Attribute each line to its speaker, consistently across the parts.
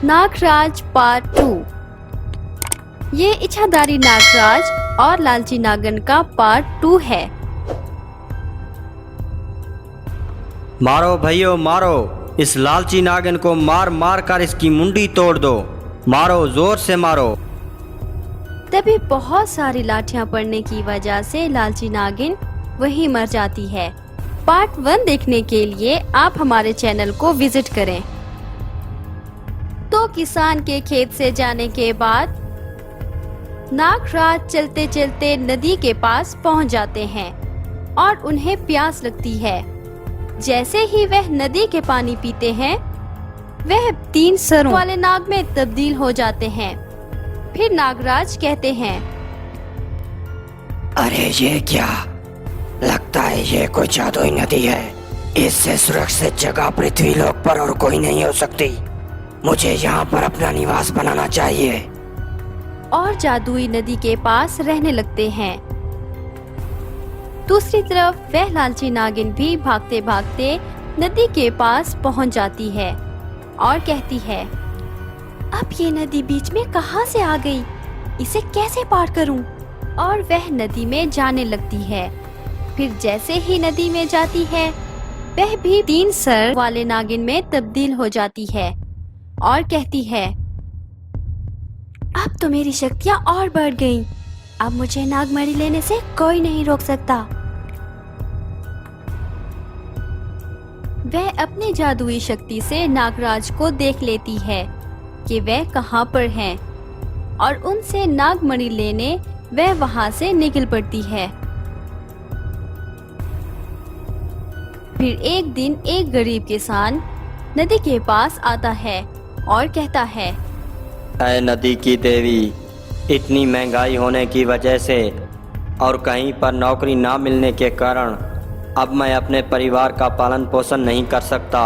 Speaker 1: Nagraj part 2। ये इच्छाधारी नागराज और लालची नागिन का पार्ट 2 है।
Speaker 2: मारो भैयो मारो, इस लालची नागिन को मार मार कर इसकी मुंडी तोड़ दो। मारो, जोर से मारो।
Speaker 1: तभी बहुत सारी लाठियां पड़ने की वजह से लालची नागिन वहीं मर जाती है। पार्ट 1 देखने के लिए आप हमारे चैनल को विजिट करें। तो किसान के खेत से जाने के बाद नागराज चलते चलते नदी के पास पहुंच जाते हैं और उन्हें प्यास लगती है। जैसे ही वह नदी के पानी पीते हैं, वह 3 सरों वाले नाग में तब्दील हो जाते हैं। फिर नागराज कहते हैं,
Speaker 3: अरे ये क्या, लगता है ये कोई जादुई नदी है। इससे सुरक्षित जगह पृथ्वी लोक पर और कोई नहीं हो सकती। मुझे यहाँ पर अपना निवास बनाना चाहिए।
Speaker 1: और जादुई नदी के पास रहने लगते हैं। दूसरी तरफ वह लालची नागिन भी भागते भागते नदी के पास पहुंच जाती है और कहती है, अब ये नदी बीच में कहां से आ गई, इसे कैसे पार करूं? और वह नदी में जाने लगती है। फिर जैसे ही नदी में जाती है, वह भी 3 सर वाले नागिन में तब्दील हो जाती है और कहती है, अब तो मेरी शक्तियाँ और बढ़ गईं। अब मुझे नागमणि लेने से कोई नहीं रोक सकता। वह अपनी जादुई शक्ति से नागराज को देख लेती है कि वह कहाँ पर हैं और उनसे नागमणि लेने वह वहाँ से निकल पड़ती है। फिर एक दिन एक गरीब किसान नदी के पास आता है और कहता है,
Speaker 2: ऐ नदी की देवी, इतनी महंगाई होने की वजह से और कहीं पर नौकरी ना मिलने के कारण अब मैं अपने परिवार का पालन पोषण नहीं कर सकता।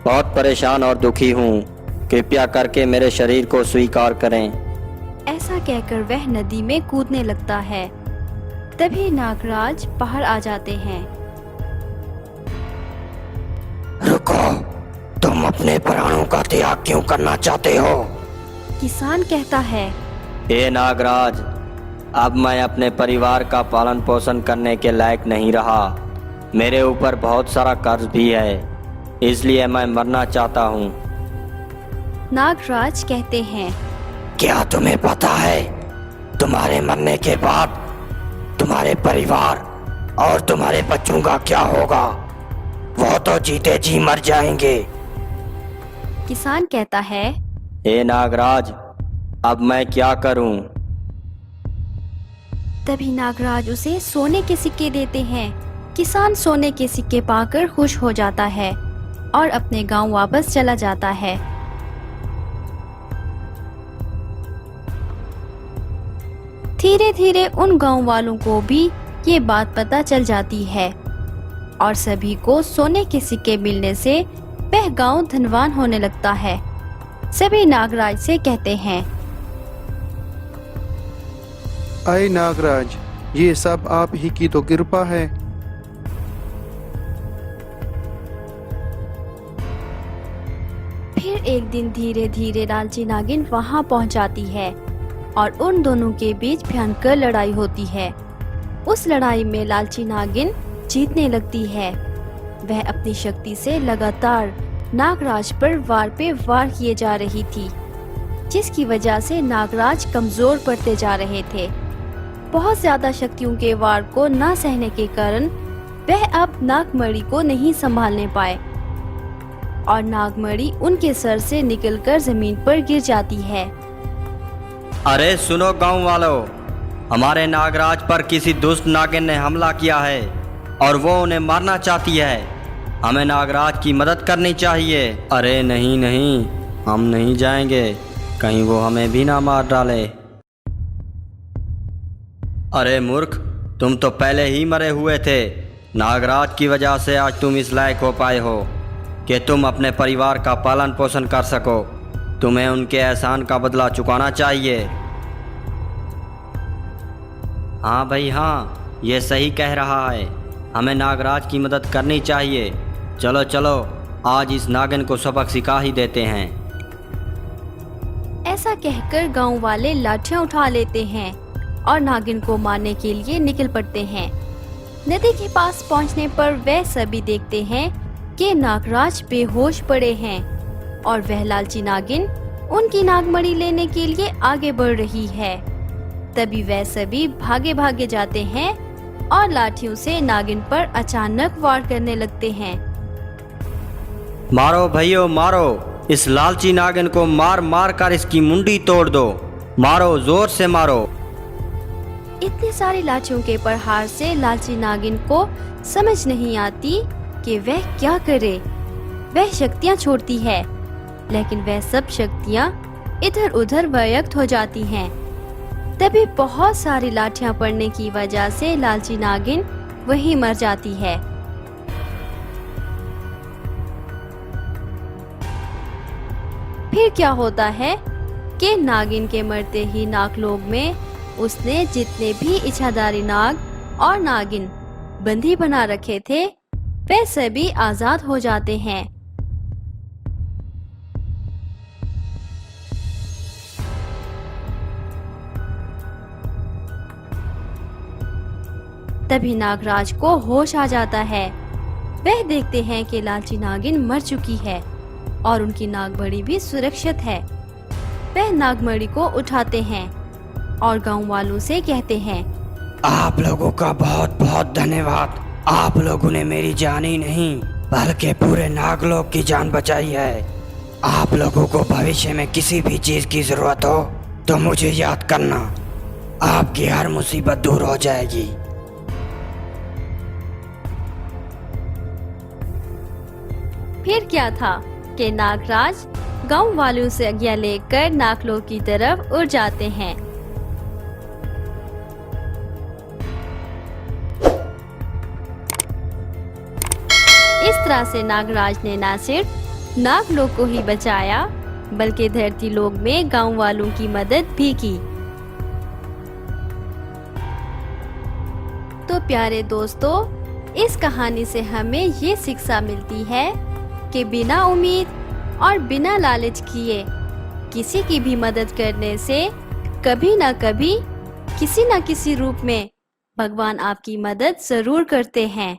Speaker 2: बहुत परेशान और दुखी हूँ। कृपया करके मेरे शरीर को स्वीकार करें।
Speaker 1: ऐसा कहकर वह नदी में कूदने लगता है। तभी नागराज बाहर आ जाते हैं।
Speaker 3: रुको, तुम अपने प्राणों का त्याग क्यों करना चाहते हो?
Speaker 1: किसान कहता है,
Speaker 2: हे नागराज, अब मैं अपने परिवार का पालन पोषण करने के लायक नहीं रहा। मेरे ऊपर बहुत सारा कर्ज भी है, इसलिए मैं मरना चाहता हूँ।
Speaker 1: नागराज कहते हैं,
Speaker 3: क्या तुम्हें पता है, तुम्हारे मरने के बाद तुम्हारे परिवार और तुम्हारे बच्चों का क्या होगा? वो तो जीते जी मर जाएंगे।
Speaker 1: किसान कहता है,
Speaker 2: हे नागराज, अब मैं क्या करूं?
Speaker 1: तभी नागराज उसे सोने के सिक्के देते हैं। किसान सोने के सिक्के पाकर खुश हो जाता है और अपने गांव वापस चला जाता है। धीरे धीरे उन गांव वालों को भी ये बात पता चल जाती है और सभी को सोने के सिक्के मिलने से वह गांव धनवान होने लगता है। सभी नागराज से कहते हैं,
Speaker 4: आए नागराज, ये सब आप ही की तो कृपा है।
Speaker 1: फिर एक दिन धीरे धीरे लालची नागिन वहां पहुंच जाती है और उन दोनों के बीच भयंकर लड़ाई होती है। उस लड़ाई में लालची नागिन जीतने लगती है। वह अपनी शक्ति से लगातार नागराज पर वार पे वार किए जा रही थी, जिसकी वजह से नागराज कमजोर पड़ते जा रहे थे। बहुत ज्यादा शक्तियों के वार को न सहने के कारण वह अब नागमणि को नहीं संभालने पाए और नागमणि उनके सर से निकलकर जमीन पर गिर जाती है।
Speaker 2: अरे सुनो गांव वालों, हमारे नागराज पर किसी दुष्ट नागिन ने हमला किया है और वो उन्हें मारना चाहती है। हमें नागराज की मदद करनी चाहिए। अरे नहीं नहीं, हम नहीं जाएंगे, कहीं वो हमें भी ना मार डाले। अरे मूर्ख, तुम तो पहले ही मरे हुए थे। नागराज की वजह से आज तुम इस लायक हो पाए हो कि तुम अपने परिवार का पालन पोषण कर सको। तुम्हें उनके एहसान का बदला चुकाना चाहिए। हाँ भाई हाँ, ये सही कह रहा है। हमें नागराज की मदद करनी चाहिए। चलो चलो, आज इस नागिन को सबक सिखा ही देते हैं।
Speaker 1: ऐसा कहकर गांव वाले लाठियां उठा लेते हैं और नागिन को मारने के लिए निकल पड़ते हैं। नदी के पास पहुंचने पर वह सभी देखते हैं कि नागराज बेहोश पड़े हैं और वह लालची नागिन उनकी नागमणि लेने के लिए आगे बढ़ रही है। तभी वह सभी भागे भागे जाते हैं और लाठियों से नागिन पर अचानक वार करने लगते हैं।
Speaker 2: मारो भैयो मारो, इस लालची नागिन को मार मार कर इसकी मुंडी तोड़ दो। मारो, जोर से मारो।
Speaker 1: इतनी सारी लाठियों के प्रहार से लालची नागिन को समझ नहीं आती कि वह क्या करे। वह शक्तियां छोड़ती है, लेकिन वह सब शक्तियां इधर उधर व्यक्त हो जाती हैं। तभी बहुत सारी लाठियां पड़ने की वजह से लालची नागिन वहीं मर जाती है। फिर क्या होता है कि नागिन के मरते ही नागलोक में उसने जितने भी इच्छाधारी नाग और नागिन बंदी बना रखे थे वे सभी आजाद हो जाते हैं। तभी नागराज को होश आ जाता है। वह देखते हैं कि लालची नागिन मर चुकी है और उनकी नागमणि भी सुरक्षित है। वह नागमणि को उठाते हैं और गांव वालों से कहते हैं,
Speaker 3: आप लोगों का बहुत बहुत धन्यवाद। आप लोगों ने मेरी जान ही नहीं बल्कि पूरे नागलोक की जान बचाई है। आप लोगों को भविष्य में किसी भी चीज की जरूरत हो तो मुझे याद करना, आपकी हर मुसीबत दूर हो जाएगी।
Speaker 1: फिर क्या था कि नागराज गांव वालों से आज्ञा लेकर नागलोक की तरफ उड़ जाते हैं। इस तरह से नागराज ने न सिर्फ नागलोक को ही बचाया बल्कि धरती लोक में गांव वालों की मदद भी की। तो प्यारे दोस्तों, इस कहानी से हमें ये शिक्षा मिलती है कि बिना उम्मीद और बिना लालच किए किसी की भी मदद करने से कभी ना कभी किसी न किसी रूप में भगवान आपकी मदद जरूर करते हैं।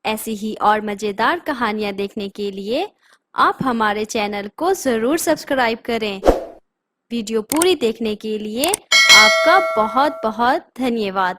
Speaker 1: ऐसी ही और मजेदार कहानियां देखने के लिए आप हमारे चैनल को जरूर सब्सक्राइब करें। वीडियो पूरी देखने के लिए आपका बहुत बहुत धन्यवाद।